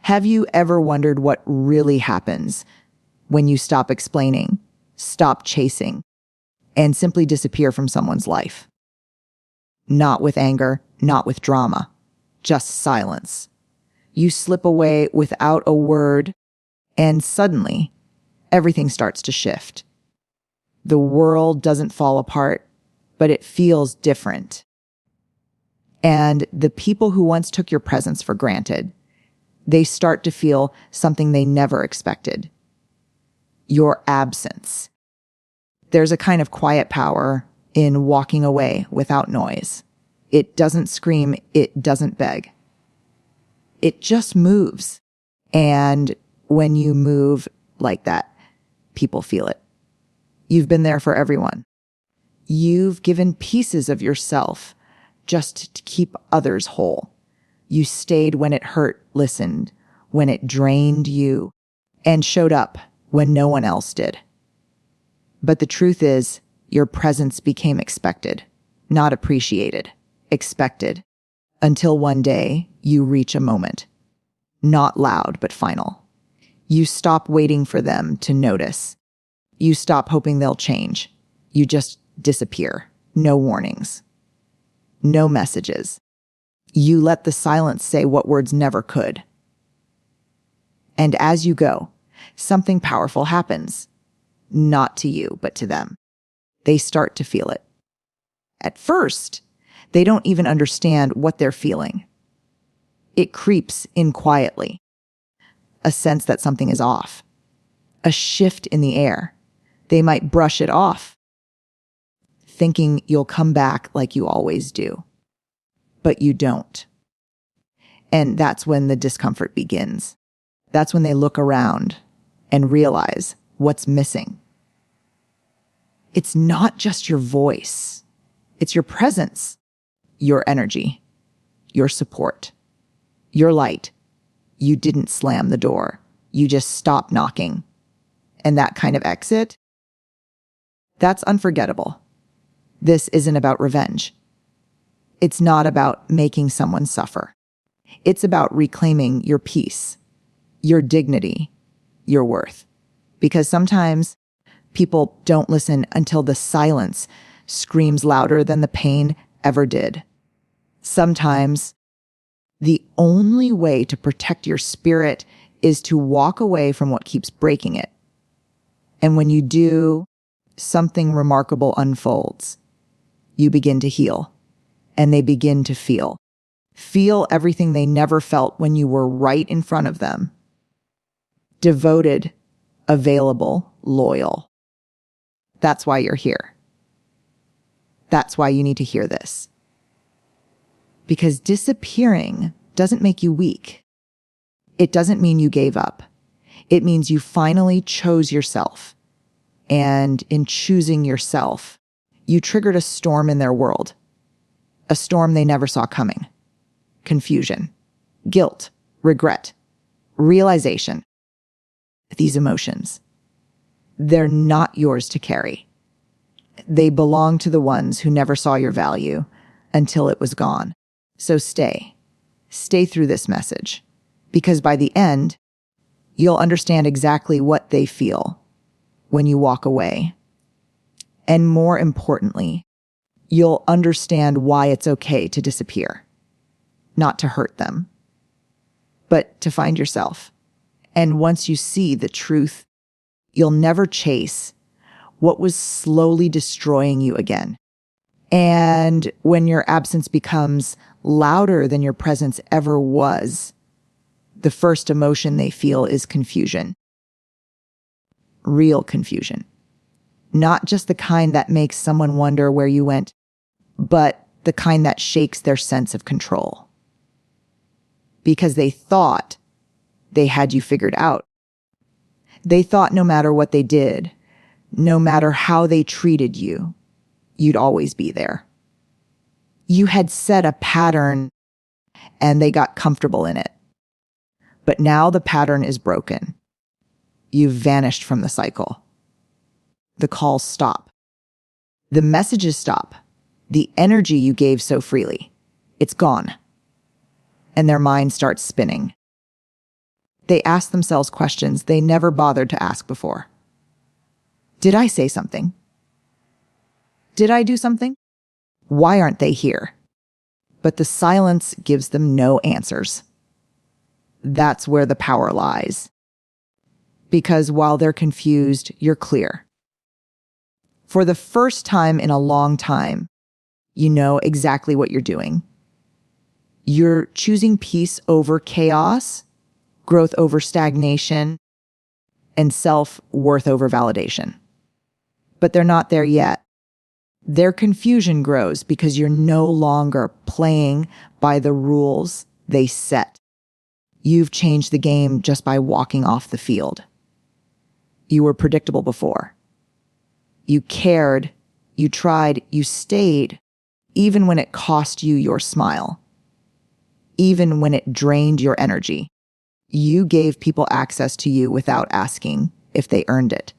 Have you ever wondered what really happens when you stop explaining, stop chasing, and simply disappear from someone's life? Not with anger, not with drama, just silence. You slip away without a word, and suddenly, everything starts to shift. The world doesn't fall apart, but it feels different. And the people who once took your presence for granted, they start to feel something they never expected. Your absence. There's a kind of quiet power in walking away without noise. It doesn't scream, it doesn't beg. It just moves. And when you move like that, people feel it. You've been there for everyone. You've given pieces of yourself just to keep others whole. You stayed when it hurt, listened, when it drained you, and showed up when no one else did. But the truth is, your presence became expected, not appreciated, expected, until one day you reach a moment. Not loud, but final. You stop waiting for them to notice. You stop hoping they'll change. You just disappear. No warnings. No messages. You let the silence say what words never could. And as you go, something powerful happens. Not to you, but to them. They start to feel it. At first, they don't even understand what they're feeling. It creeps in quietly. A sense that something is off. A shift in the air. They might brush it off, thinking you'll come back like you always do. But you don't. And that's when the discomfort begins. That's when they look around and realize what's missing. It's not just your voice. It's your presence, your energy, your support, your light. You didn't slam the door. You just stopped knocking. And that kind of exit, that's unforgettable. This isn't about revenge. It's not about making someone suffer. It's about reclaiming your peace, your dignity, your worth. Because sometimes people don't listen until the silence screams louder than the pain ever did. Sometimes the only way to protect your spirit is to walk away from what keeps breaking it. And when you do, something remarkable unfolds. You begin to heal, and they begin to feel. Feel everything they never felt when you were right in front of them. Devoted, available, loyal. That's why you're here. That's why you need to hear this. Because disappearing doesn't make you weak. It doesn't mean you gave up. It means you finally chose yourself. And in choosing yourself, you triggered a storm in their world. A storm they never saw coming. Confusion, guilt, regret, realization. These emotions, they're not yours to carry. They belong to the ones who never saw your value until it was gone. So stay through this message, because by the end, you'll understand exactly what they feel when you walk away. And more importantly, you'll understand why it's okay to disappear, not to hurt them, but to find yourself. And once you see the truth, you'll never chase what was slowly destroying you again. And when your absence becomes louder than your presence ever was, the first emotion they feel is confusion. Real confusion. Not just the kind that makes someone wonder where you went, but the kind that shakes their sense of control. Because they thought they had you figured out. They thought no matter what they did, no matter how they treated you, you'd always be there. You had set a pattern and they got comfortable in it. But now the pattern is broken. You've vanished from the cycle. The calls stop. The messages stop. The energy you gave so freely, it's gone. And their mind starts spinning. They ask themselves questions they never bothered to ask before. Did I say something? Did I do something? Why aren't they here? But the silence gives them no answers. That's where the power lies. Because while they're confused, you're clear. For the first time in a long time, you know exactly what you're doing. You're choosing peace over chaos, growth over stagnation, and self-worth over validation. But they're not there yet. Their confusion grows because you're no longer playing by the rules they set. You've changed the game just by walking off the field. You were predictable before. You cared, you tried, you stayed, even when it cost you your smile. Even when it drained your energy. You gave people access to you without asking if they earned it.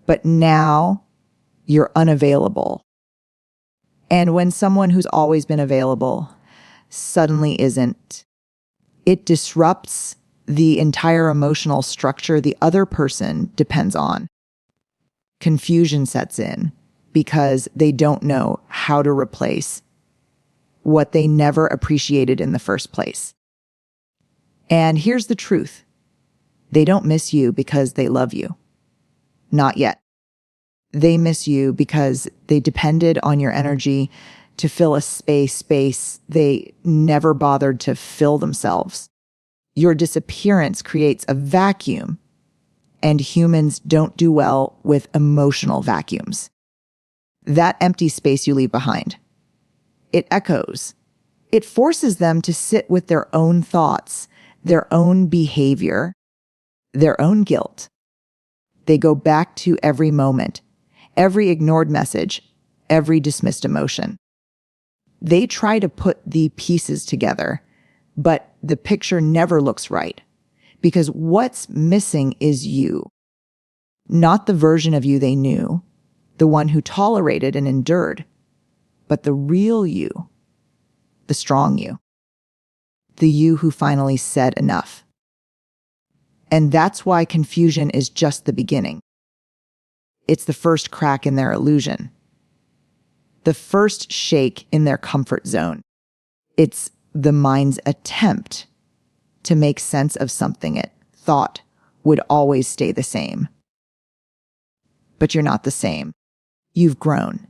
But now you're unavailable. And when someone who's always been available suddenly isn't, it disrupts the entire emotional structure the other person depends on. Confusion sets in because they don't know how to replace what they never appreciated in the first place. And here's the truth. They don't miss you because they love you. Not yet. They miss you because they depended on your energy to fill a space they never bothered to fill themselves. Your disappearance creates a vacuum, and humans don't do well with emotional vacuums. That empty space you leave behind, it echoes. It forces them to sit with their own thoughts, their own behavior, their own guilt. They go back to every moment, every ignored message, every dismissed emotion. They try to put the pieces together, but the picture never looks right because what's missing is you. Not the version of you they knew, the one who tolerated and endured, but the real you, the strong you, the you who finally said enough. And that's why confusion is just the beginning. It's the first crack in their illusion, the first shake in their comfort zone. It's the mind's attempt to make sense of something it thought would always stay the same. But you're not the same. You've grown.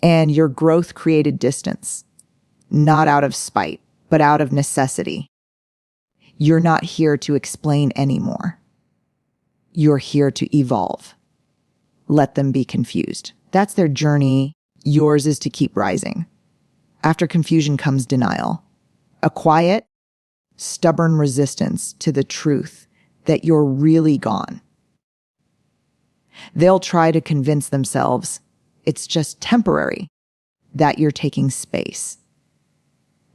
And your growth created distance, not out of spite, but out of necessity. You're not here to explain anymore. You're here to evolve. Let them be confused. That's their journey. Yours is to keep rising. After confusion comes denial, a quiet, stubborn resistance to the truth that you're really gone. They'll try to convince themselves it's just temporary, that you're taking space,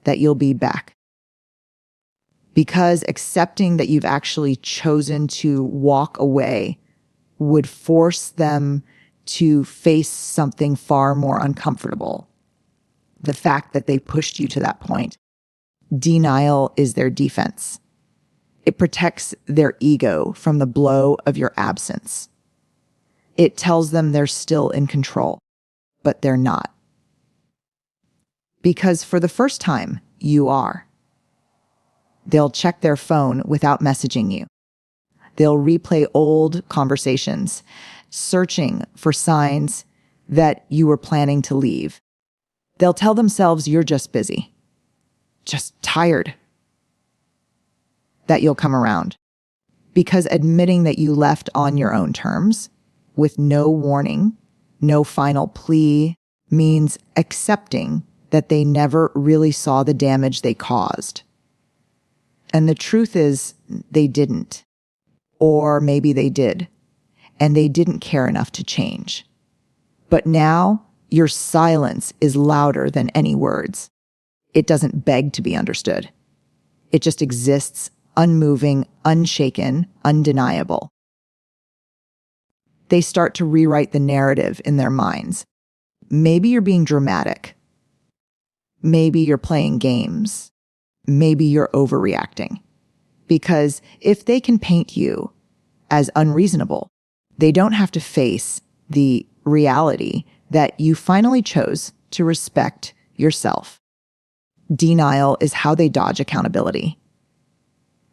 that you'll be back. Because accepting that you've actually chosen to walk away would force them to face something far more uncomfortable. The fact that they pushed you to that point. Denial is their defense. It protects their ego from the blow of your absence. It tells them they're still in control, but they're not. Because for the first time, you are. They'll check their phone without messaging you. They'll replay old conversations, searching for signs that you were planning to leave. They'll tell themselves you're just busy, just tired, that you'll come around. Because admitting that you left on your own terms, with no warning, no final plea, means accepting that they never really saw the damage they caused. And the truth is, they didn't. Or maybe they did, and they didn't care enough to change. But now, your silence is louder than any words. It doesn't beg to be understood. It just exists, unmoving, unshaken, undeniable. They start to rewrite the narrative in their minds. Maybe you're being dramatic. Maybe you're playing games. Maybe you're overreacting. Because if they can paint you as unreasonable, they don't have to face the reality that you finally chose to respect yourself. Denial is how they dodge accountability,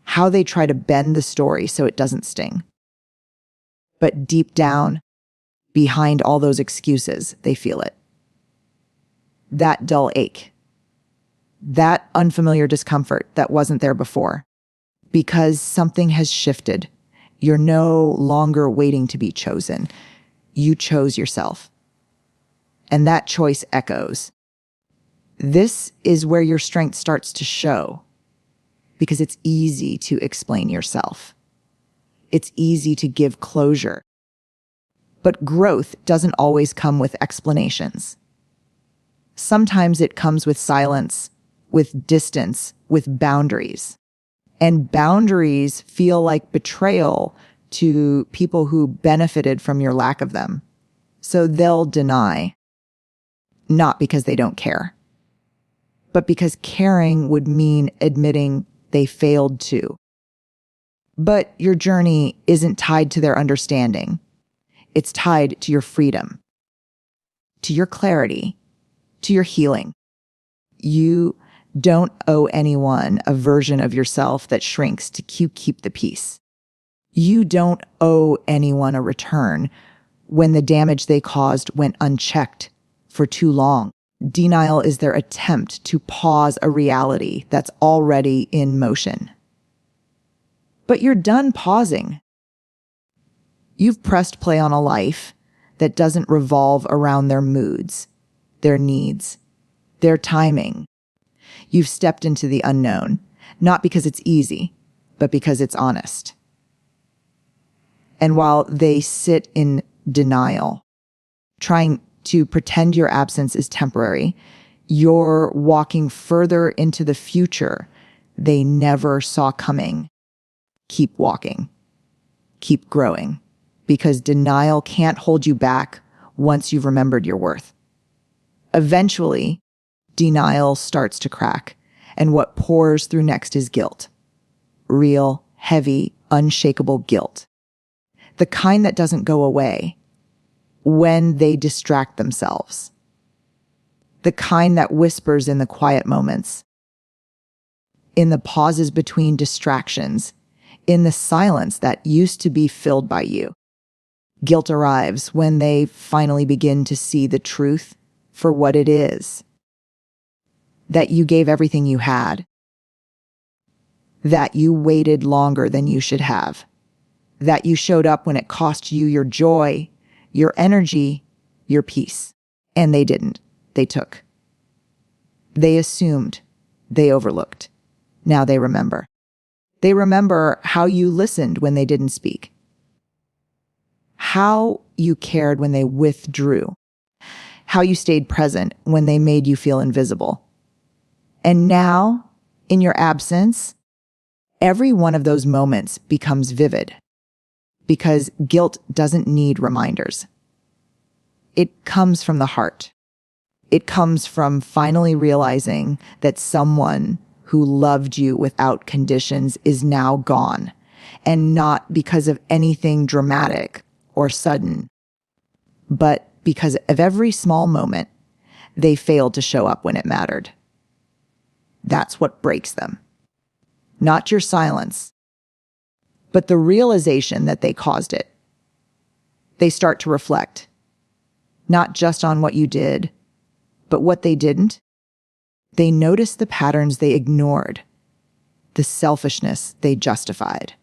how they try to bend the story so it doesn't sting. But deep down, behind all those excuses, they feel it. That dull ache, that unfamiliar discomfort that wasn't there before. Because something has shifted. You're no longer waiting to be chosen. You chose yourself. And that choice echoes. This is where your strength starts to show, because it's easy to explain yourself. It's easy to give closure. But growth doesn't always come with explanations. Sometimes it comes with silence, with distance, with boundaries. And boundaries feel like betrayal to people who benefited from your lack of them. So they'll deny, not because they don't care, but because caring would mean admitting they failed too. But your journey isn't tied to their understanding. It's tied to your freedom, to your clarity, to your healing. You don't owe anyone a version of yourself that shrinks to keep the peace. You don't owe anyone a return when the damage they caused went unchecked for too long. Denial is their attempt to pause a reality that's already in motion. But you're done pausing. You've pressed play on a life that doesn't revolve around their moods, their needs, their timing. You've stepped into the unknown, not because it's easy, but because it's honest. And while they sit in denial, trying to pretend your absence is temporary, you're walking further into the future they never saw coming. Keep walking. Keep growing. Because denial can't hold you back once you've remembered your worth. Eventually, denial starts to crack, and what pours through next is guilt. Real, heavy, unshakable guilt. The kind that doesn't go away when they distract themselves. The kind that whispers in the quiet moments, in the pauses between distractions, in the silence that used to be filled by you. Guilt arrives when they finally begin to see the truth for what it is. That you gave everything you had. That you waited longer than you should have. That you showed up when it cost you your joy, your energy, your peace. And they didn't. They took. They assumed. They overlooked. Now they remember. They remember how you listened when they didn't speak. How you cared when they withdrew. How you stayed present when they made you feel invisible. And now, in your absence, every one of those moments becomes vivid. Because guilt doesn't need reminders. It comes from the heart. It comes from finally realizing that someone who loved you without conditions is now gone, and not because of anything dramatic or sudden, but because of every small moment they failed to show up when it mattered. That's what breaks them. Not your silence, but the realization that they caused it. They start to reflect, not just on what you did, but what they didn't. They notice the patterns they ignored, the selfishness they justified,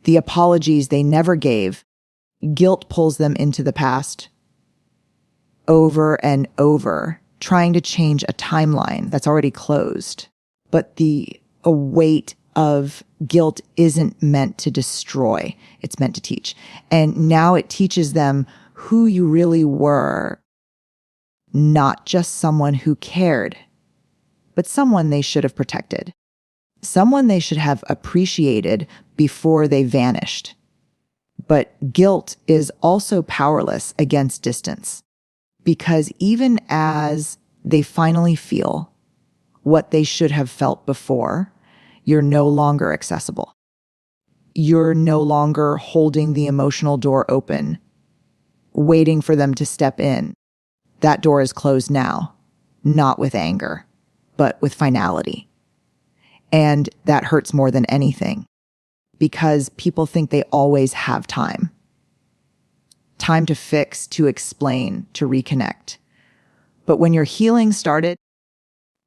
the apologies they never gave. Guilt pulls them into the past over and over, trying to change a timeline that's already closed. But the weight of guilt isn't meant to destroy. It's meant to teach. And now it teaches them who you really were, not just someone who cared, but someone they should have protected, someone they should have appreciated before they vanished. But guilt is also powerless against distance, because even as they finally feel what they should have felt before, You're no longer accessible. You're no longer holding the emotional door open, waiting for them to step in. That door is closed now, not with anger, but with finality. And that hurts more than anything, because people think they always have time. Time to fix, to explain, to reconnect. But when your healing started,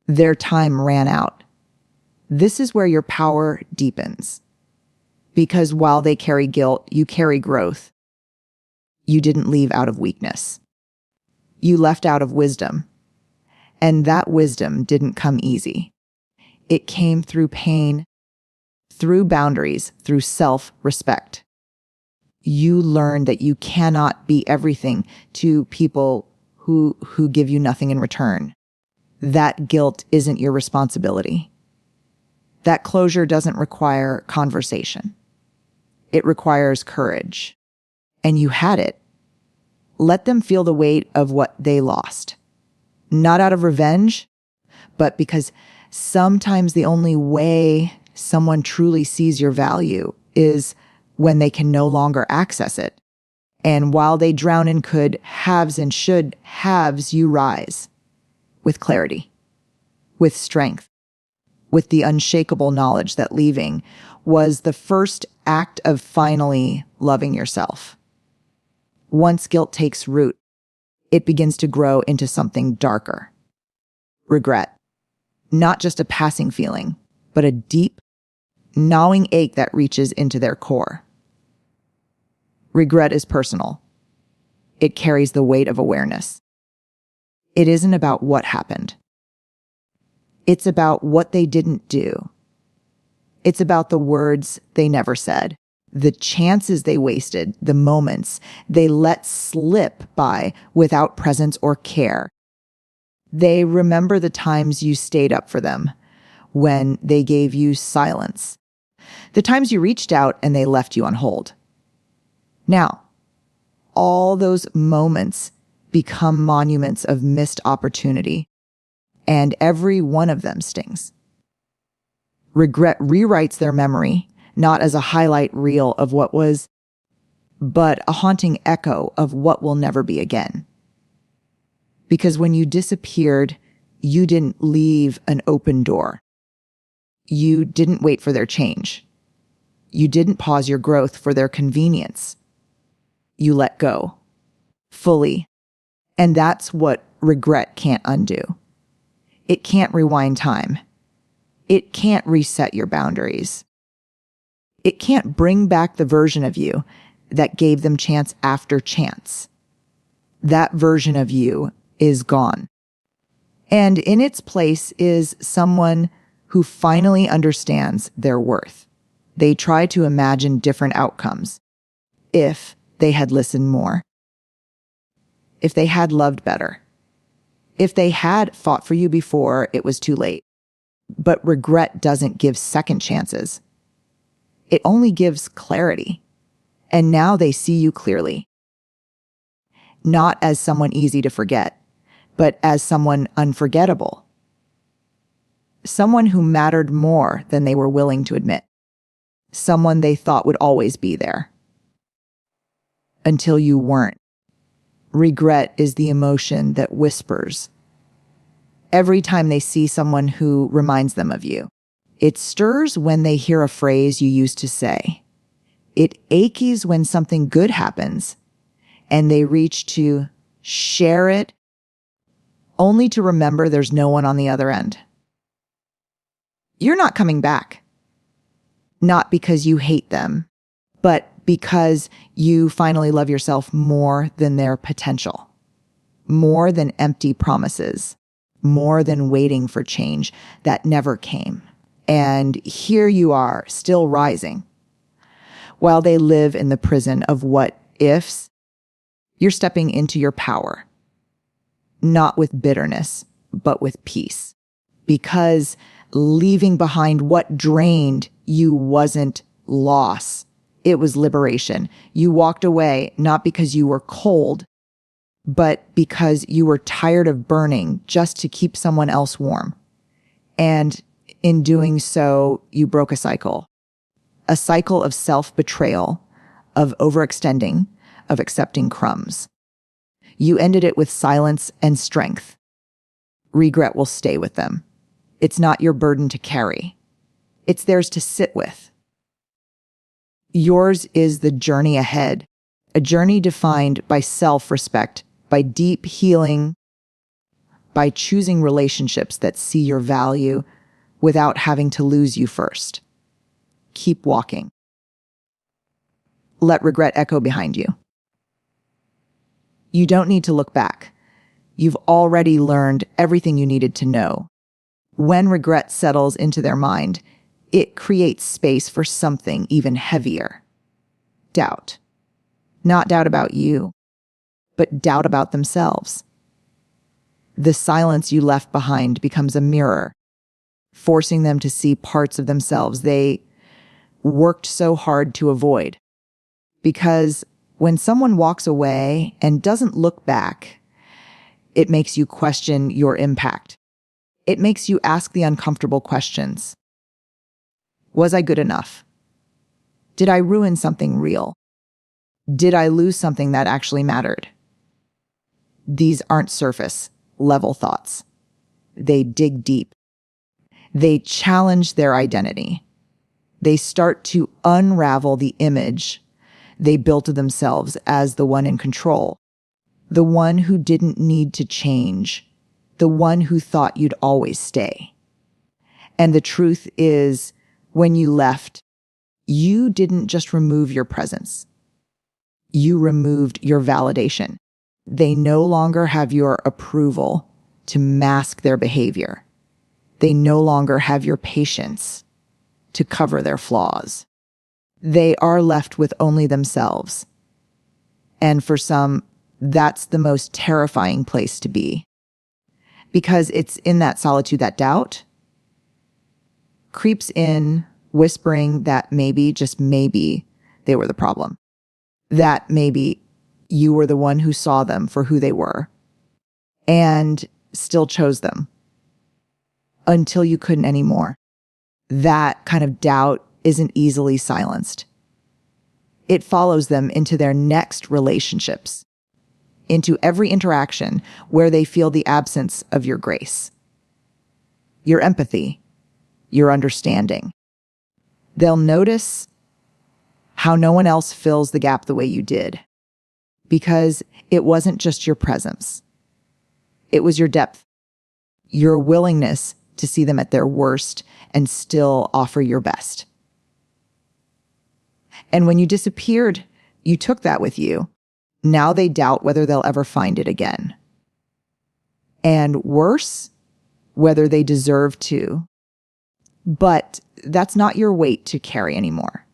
their time ran out. This is where your power deepens. Because while they carry guilt, you carry growth. You didn't leave out of weakness. You left out of wisdom. And that wisdom didn't come easy. It came through pain, through boundaries, through self-respect. You learned that you cannot be everything to people who give you nothing in return. That guilt isn't your responsibility. That closure doesn't require conversation. It requires courage. And you had it. Let them feel the weight of what they lost. Not out of revenge, but because sometimes the only way someone truly sees your value is when they can no longer access it. And while they drown in could haves and should haves, you rise with clarity, with strength, with the unshakable knowledge that leaving was the first act of finally loving yourself. Once guilt takes root, it begins to grow into something darker. Regret. Not just a passing feeling, but a deep, gnawing ache that reaches into their core. Regret is personal. It carries the weight of awareness. It isn't about what happened. It's about what they didn't do. It's about the words they never said, the chances they wasted, the moments they let slip by without presence or care. They remember the times you stayed up for them, when they gave you silence, the times you reached out and they left you on hold. Now, all those moments become monuments of missed opportunity, and every one of them stings. Regret rewrites their memory, not as a highlight reel of what was, but a haunting echo of what will never be again. Because when you disappeared, you didn't leave an open door. You didn't wait for their change. You didn't pause your growth for their convenience. You let go. Fully. And that's what regret can't undo. It can't rewind time. It can't reset your boundaries. It can't bring back the version of you that gave them chance after chance. That version of you is gone. And in its place is someone who finally understands their worth. They try to imagine different outcomes if they had listened more, if they had loved better, if they had fought for you before it was too late. But regret doesn't give second chances. It only gives clarity. And now they see you clearly. Not as someone easy to forget, but as someone unforgettable. Someone who mattered more than they were willing to admit. Someone they thought would always be there. Until you weren't. Regret is the emotion that whispers every time they see someone who reminds them of you. It stirs when they hear a phrase you used to say. It aches when something good happens and they reach to share it, only to remember there's no one on the other end. You're not coming back. Not because you hate them, but because you finally love yourself more than their potential, more than empty promises, more than waiting for change that never came. And here you are, still rising. While they live in the prison of what ifs, you're stepping into your power. Not with bitterness, but with peace. Because leaving behind what drained you wasn't loss. It was liberation. You walked away not because you were cold, but because you were tired of burning just to keep someone else warm. And In doing so, you broke a cycle of self-betrayal, of overextending, of accepting crumbs. You ended it with silence and strength. Regret will stay with them. It's not your burden to carry. It's theirs to sit with. Yours is the journey ahead, a journey defined by self-respect, by deep healing, by choosing relationships that see your value without having to lose you first. Keep walking. Let regret echo behind you. You don't need to look back. You've already learned everything you needed to know. When regret settles into their mind, it creates space for something even heavier. Doubt. Not doubt about you, but doubt about themselves. The silence you left behind becomes a mirror, forcing them to see parts of themselves they worked so hard to avoid. Because when someone walks away and doesn't look back, it makes you question your impact. It makes you ask the uncomfortable questions. Was I good enough? Did I ruin something real? Did I lose something that actually mattered? These aren't surface level thoughts. They dig deep. They challenge their identity. They start to unravel the image they built of themselves as the one in control, the one who didn't need to change, the one who thought you'd always stay. And the truth is, when you left, you didn't just remove your presence. You removed your validation. They no longer have your approval to mask their behavior. They no longer have your patience to cover their flaws. They are left with only themselves. And for some, that's the most terrifying place to be. Because it's in that solitude that doubt creeps in, whispering that maybe, just maybe, they were the problem. That maybe you were the one who saw them for who they were and still chose them until you couldn't anymore. That kind of doubt isn't easily silenced. It follows them into their next relationships, into every interaction where they feel the absence of your grace, your empathy, your understanding. They'll notice how no one else fills the gap the way you did, because it wasn't just your presence. It was your depth, your willingness to see them at their worst and still offer your best. And when you disappeared, you took that with you. Now they doubt whether they'll ever find it again. And worse, whether they deserve to. But that's not your weight to carry anymore.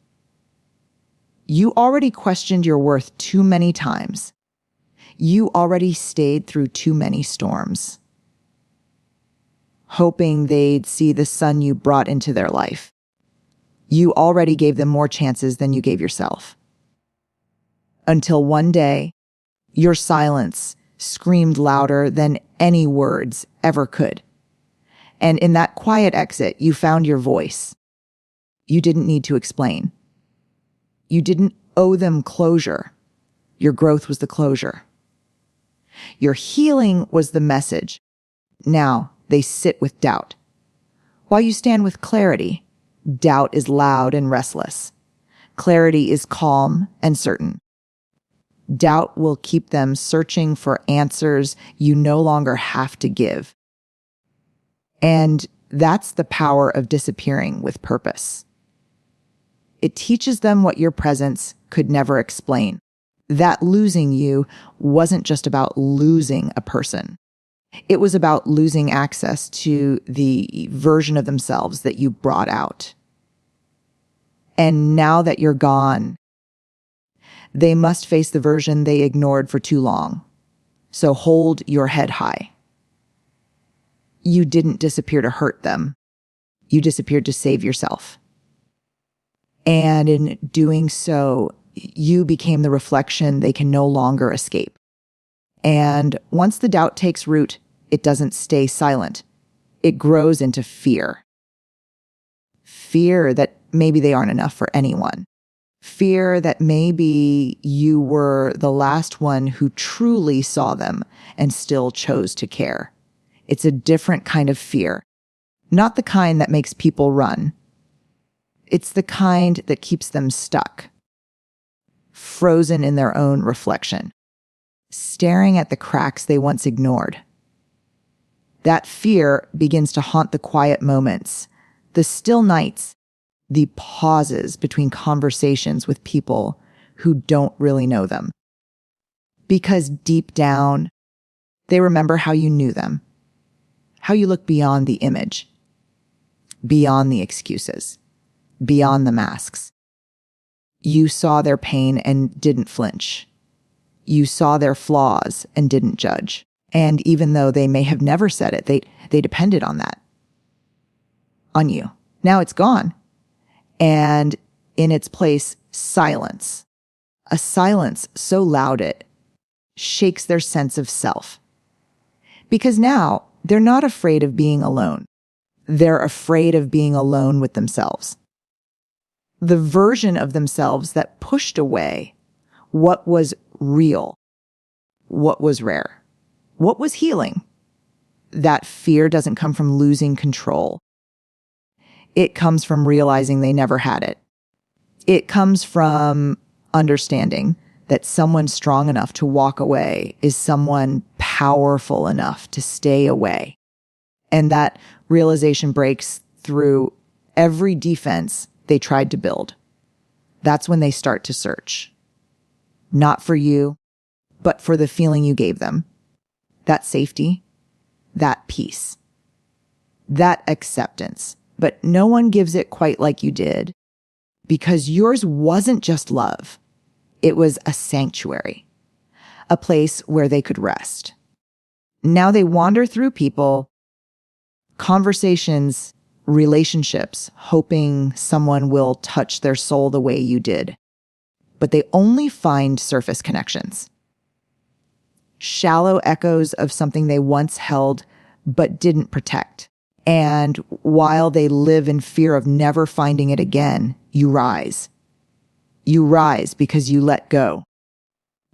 You already questioned your worth too many times. You already stayed through too many storms, hoping they'd see the sun you brought into their life. You already gave them more chances than you gave yourself. Until one day, your silence screamed louder than any words ever could. And in that quiet exit, you found your voice. You didn't need to explain. You didn't owe them closure. Your growth was the closure. Your healing was the message. Now they sit with doubt. While you stand with clarity, doubt is loud and restless. Clarity is calm and certain. Doubt will keep them searching for answers you no longer have to give. And that's the power of disappearing with purpose. It teaches them what your presence could never explain. That losing you wasn't just about losing a person. It was about losing access to the version of themselves that you brought out. And now that you're gone, they must face the version they ignored for too long. So hold your head high. You didn't disappear to hurt them. You disappeared to save yourself. And in doing so, you became the reflection they can no longer escape. And once the doubt takes root, it doesn't stay silent. It grows into fear. fear that maybe they aren't enough for anyone. Fear that maybe you were the last one who truly saw them and still chose to care. It's a different kind of fear, not the kind that makes people run. It's the kind that keeps them stuck, frozen in their own reflection, staring at the cracks they once ignored. That fear begins to haunt the quiet moments, the still nights, the pauses between conversations with people who don't really know them. Because deep down, they remember how you knew them, how you look beyond the image, beyond the excuses, beyond the masks. You saw their pain and didn't flinch. You saw their flaws and didn't judge. And even though they may have never said it, they depended on that, on you. Now it's gone. And in its place, silence. A silence so loud it shakes their sense of self. Because now they're not afraid of being alone. They're afraid of being alone with themselves. The version of themselves that pushed away what was real, what was rare. What was healing? That fear doesn't come from losing control. It comes from realizing they never had it. It comes from understanding that someone strong enough to walk away is someone powerful enough to stay away. And that realization breaks through every defense they tried to build. That's when they start to search. Not for you, but for the feeling you gave them. That safety, that peace, that acceptance. But no one gives it quite like you did, because yours wasn't just love. It was a sanctuary, a place where they could rest. Now they wander through people, conversations, relationships, hoping someone will touch their soul the way you did. But they only find surface connections. Shallow echoes of something they once held but didn't protect. And while they live in fear of never finding it again, you rise. You rise because you let go.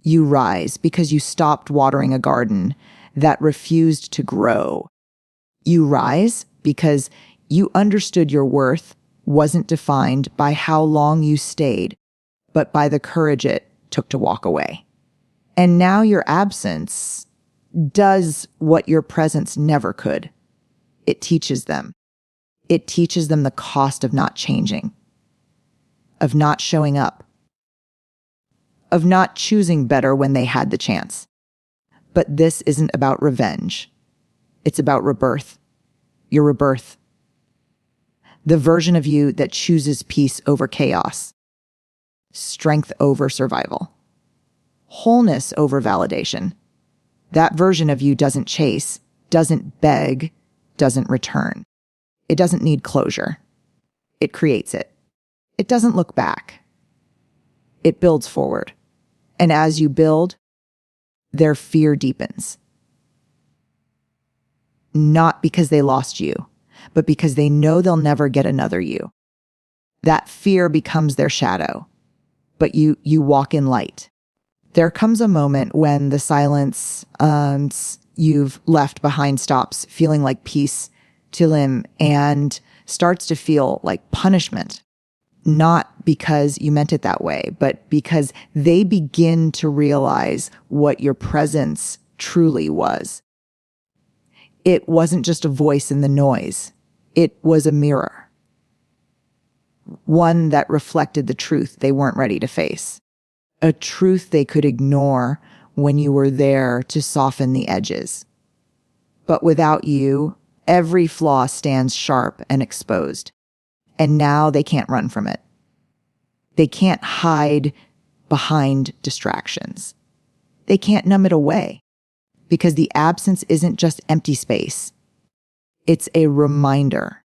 You rise because you stopped watering a garden that refused to grow. You rise because you understood your worth wasn't defined by how long you stayed, but by the courage it took to walk away. And now your absence does what your presence never could. It teaches them. It teaches them the cost of not changing, of not showing up, of not choosing better when they had the chance. But this isn't about revenge. It's about rebirth. Your rebirth. The version of you that chooses peace over chaos, strength over survival, wholeness over validation. That version of you doesn't chase, doesn't beg, doesn't return. It doesn't need closure. It creates it. It doesn't look back. It builds forward. And as you build, their fear deepens. Not because they lost you, but because they know they'll never get another you. That fear becomes their shadow, but you walk in light. There comes a moment when the silence you've left behind stops feeling like peace to them and starts to feel like punishment. Not because you meant it that way, but because they begin to realize what your presence truly was. It wasn't just a voice in the noise. It was a mirror. One that reflected the truth they weren't ready to face. A truth they could ignore when you were there to soften the edges. But without you, every flaw stands sharp and exposed. And now they can't run from it. They can't hide behind distractions. They can't numb it away, because the absence isn't just empty space. It's a reminder,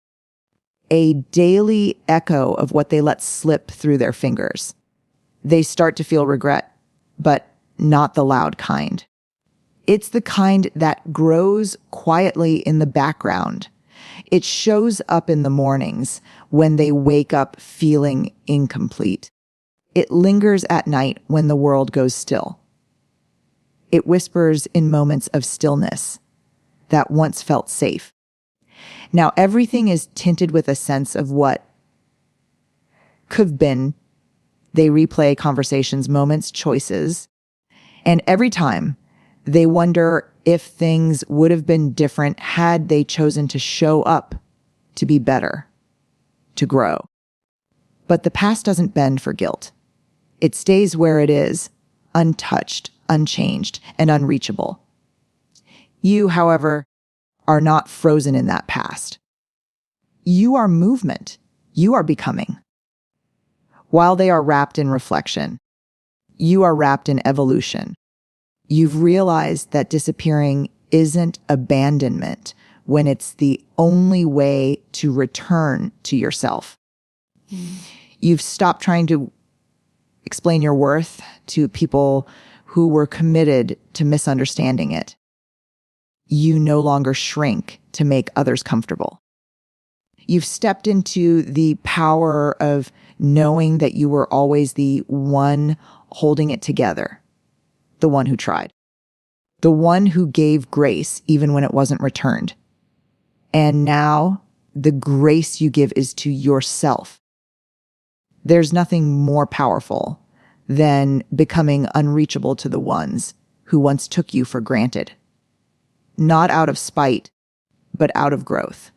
a daily echo of what they let slip through their fingers. They start to feel regret, but not the loud kind. It's the kind that grows quietly in the background. It shows up in the mornings when they wake up feeling incomplete. It lingers at night when the world goes still. It whispers in moments of stillness that once felt safe. Now everything is tinted with a sense of what could have been. They replay conversations, moments, choices, and every time they wonder if things would have been different had they chosen to show up, to be better, to grow. But the past doesn't bend for guilt. It stays where it is, untouched, unchanged, and unreachable. You, however, are not frozen in that past. You are movement. You are becoming. While they are wrapped in reflection, you are wrapped in evolution. You've realized that disappearing isn't abandonment when it's the only way to return to yourself. You've stopped trying to explain your worth to people who were committed to misunderstanding it. You no longer shrink to make others comfortable. You've stepped into the power of knowing that you were always the one holding it together, the one who tried, the one who gave grace even when it wasn't returned. And now the grace you give is to yourself. There's nothing more powerful than becoming unreachable to the ones who once took you for granted. Not out of spite, but out of growth.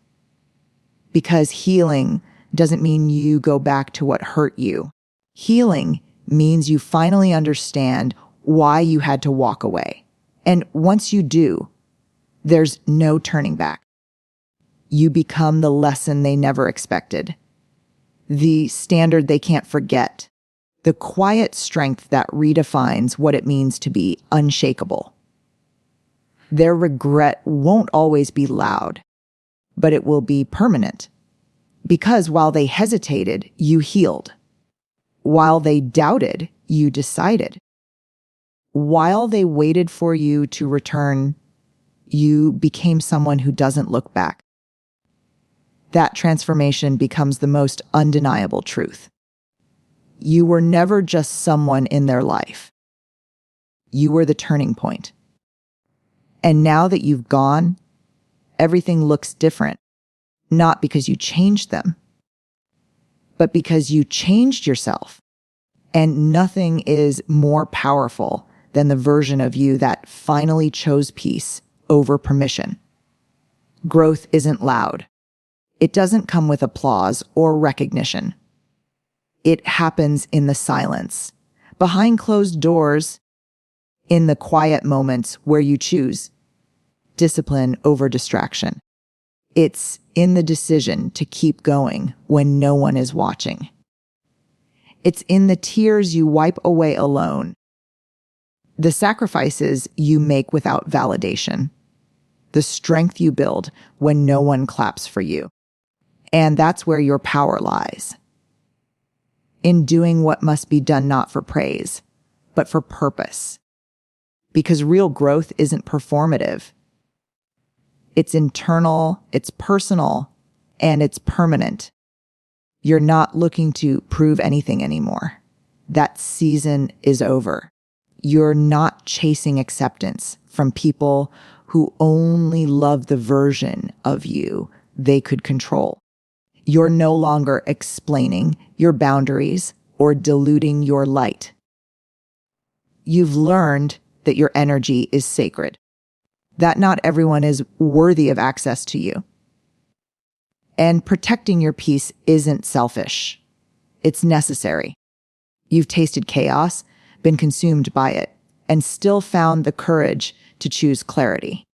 Because healing doesn't mean you go back to what hurt you. Healing means you finally understand why you had to walk away. And once you do, there's no turning back. You become the lesson they never expected, the standard they can't forget, the quiet strength that redefines what it means to be unshakable. Their regret won't always be loud, but it will be permanent. Because while they hesitated, you healed. While they doubted, you decided. While they waited for you to return, you became someone who doesn't look back. That transformation becomes the most undeniable truth. You were never just someone in their life. You were the turning point. And now that you've gone, everything looks different. Not because you changed them, but because you changed yourself. And nothing is more powerful than the version of you that finally chose peace over permission. Growth isn't loud. It doesn't come with applause or recognition. It happens in the silence, behind closed doors, in the quiet moments where you choose discipline over distraction. It's in the decision to keep going when no one is watching. It's in the tears you wipe away alone, the sacrifices you make without validation, the strength you build when no one claps for you. And that's where your power lies. In doing what must be done not for praise, but for purpose. Because real growth isn't performative. It's internal, it's personal, and it's permanent. You're not looking to prove anything anymore. That season is over. You're not chasing acceptance from people who only love the version of you they could control. You're no longer explaining your boundaries or diluting your light. You've learned that your energy is sacred, that not everyone is worthy of access to you. And protecting your peace isn't selfish. It's necessary. You've tasted chaos, been consumed by it, and still found the courage to choose clarity.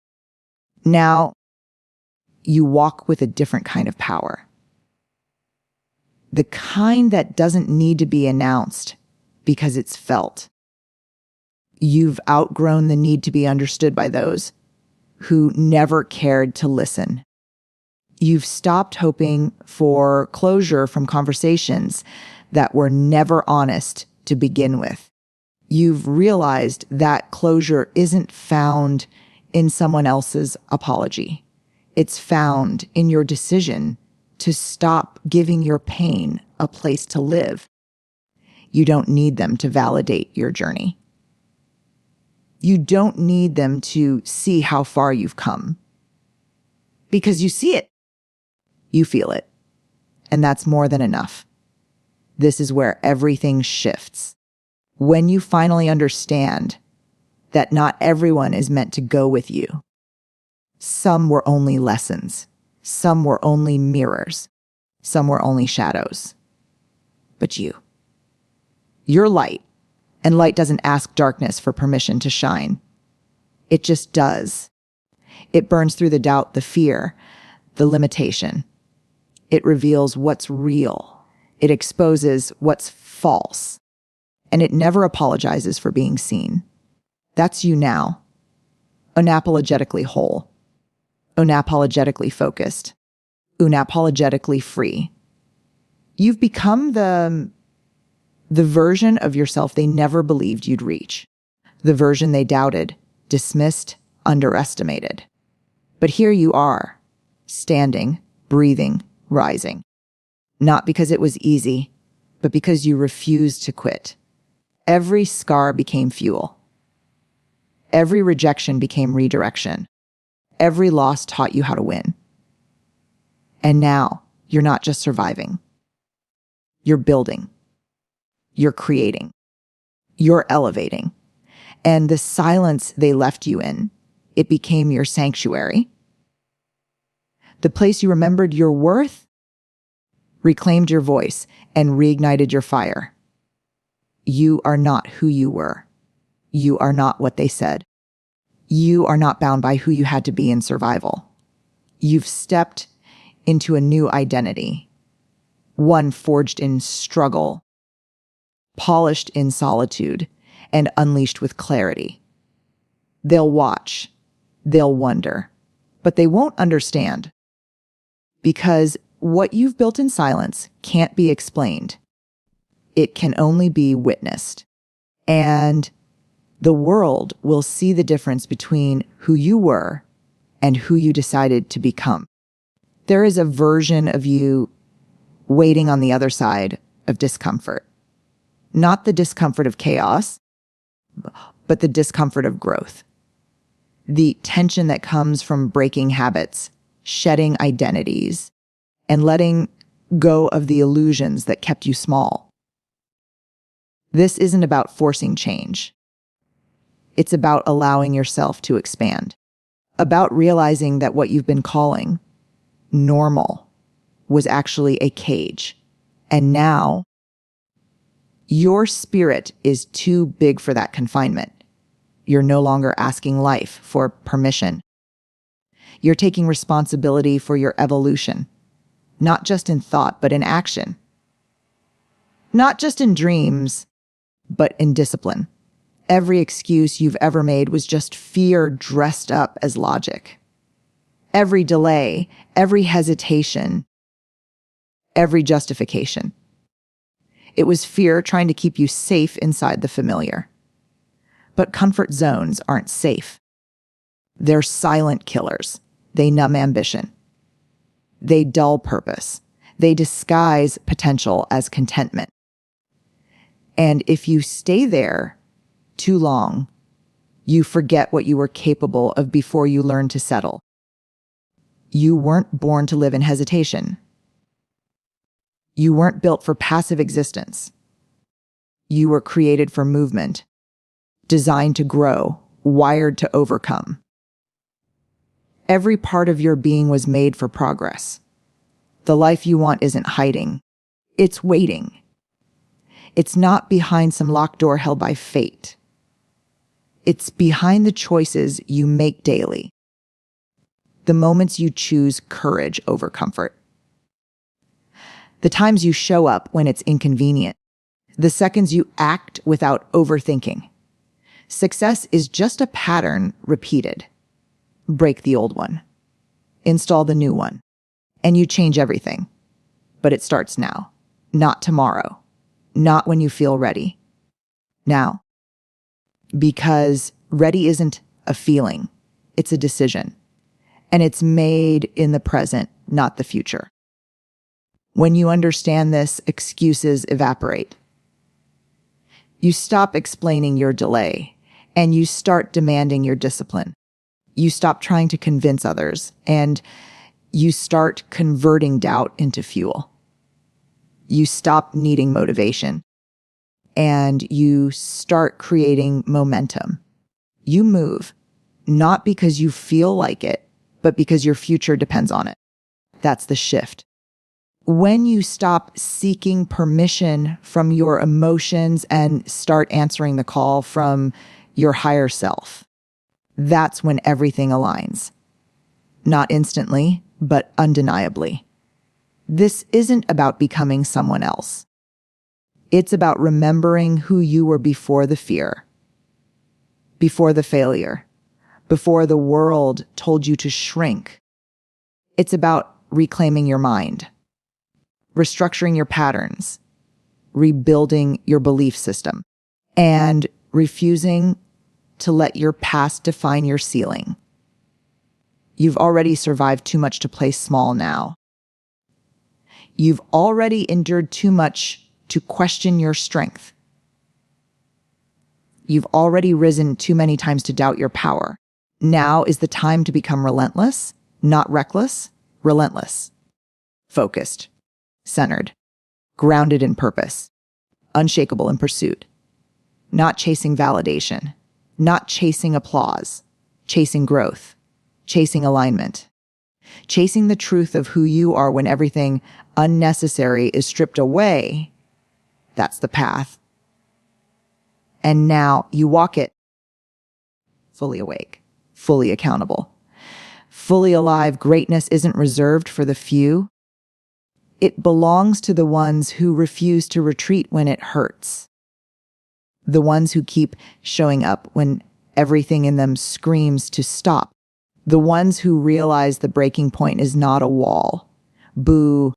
Now, you walk with a different kind of power. The kind that doesn't need to be announced because it's felt. You've outgrown the need to be understood by those who never cared to listen. You've stopped hoping for closure from conversations that were never honest to begin with. You've realized that closure isn't found in someone else's apology. It's found in your decision to stop giving your pain a place to live. You don't need them to validate your journey. You don't need them to see how far you've come. Because you see it. You feel it. And that's more than enough. This is where everything shifts. When you finally understand that not everyone is meant to go with you. Some were only lessons. Some were only mirrors. Some were only shadows. But you're light, and light doesn't ask darkness for permission to shine. It just does. It burns through the doubt, the fear, the limitation. It reveals what's real. It exposes what's false. And it never apologizes for being seen. That's you now. Unapologetically whole. Unapologetically focused. Unapologetically free. You've become the version of yourself they never believed you'd reach. The version they doubted, dismissed, underestimated. But here you are, standing, breathing, rising. Not because it was easy, but because you refused to quit. Every scar became fuel. Every rejection became redirection. Every loss taught you how to win. And now, you're not just surviving. You're building. You're creating. You're elevating. And the silence they left you in, it became your sanctuary. The place you remembered your worth, reclaimed your voice, and reignited your fire. You are not who you were. You are not what they said. You are not bound by who you had to be in survival. You've stepped into a new identity, one forged in struggle, polished in solitude, and unleashed with clarity. They'll watch, they'll wonder, but they won't understand. Because what you've built in silence can't be explained. It can only be witnessed. And the world will see the difference between who you were and who you decided to become. There is a version of you waiting on the other side of discomfort. Not the discomfort of chaos, but the discomfort of growth. The tension that comes from breaking habits, shedding identities, and letting go of the illusions that kept you small. This isn't about forcing change. It's about allowing yourself to expand. About realizing that what you've been calling normal was actually a cage. And now, your spirit is too big for that confinement. You're no longer asking life for permission. You're taking responsibility for your evolution, not just in thought, but in action. Not just in dreams, but in discipline. Every excuse you've ever made was just fear dressed up as logic. Every delay, every hesitation, every justification. It was fear trying to keep you safe inside the familiar. But comfort zones aren't safe. They're silent killers. They numb ambition. They dull purpose. They disguise potential as contentment. And if you stay there too long, you forget what you were capable of before you learned to settle. You weren't born to live in hesitation. You weren't built for passive existence. You were created for movement, designed to grow, wired to overcome. Every part of your being was made for progress. The life you want isn't hiding. It's waiting. It's not behind some locked door held by fate. It's behind the choices you make daily. The moments you choose courage over comfort. The times you show up when it's inconvenient. The seconds you act without overthinking. Success is just a pattern repeated. Break the old one. Install the new one. And you change everything. But it starts now, not tomorrow, not when you feel ready. Now. Because ready isn't a feeling, it's a decision. And it's made in the present, not the future. When you understand this, excuses evaporate. You stop explaining your delay, and you start demanding your discipline. You stop trying to convince others, and you start converting doubt into fuel. You stop needing motivation, and you start creating momentum. You move, not because you feel like it, but because your future depends on it. That's the shift. When you stop seeking permission from your emotions and start answering the call from your higher self, that's when everything aligns. Not instantly, but undeniably. This isn't about becoming someone else. It's about remembering who you were before the fear, before the failure, before the world told you to shrink. It's about reclaiming your mind, restructuring your patterns, rebuilding your belief system, and refusing to let your past define your ceiling. You've already survived too much to play small now. You've already endured too much to question your strength. You've already risen too many times to doubt your power. Now is the time to become relentless, not reckless, relentless, focused, centered, grounded in purpose, unshakable in pursuit, not chasing validation, not chasing applause, chasing growth, chasing alignment, chasing the truth of who you are when everything unnecessary is stripped away. That's the path. And now you walk it fully awake, fully accountable, fully alive. Greatness isn't reserved for the few. It belongs to the ones who refuse to retreat when it hurts. The ones who keep showing up when everything in them screams to stop. The ones who realize the breaking point is not a wall. Boo,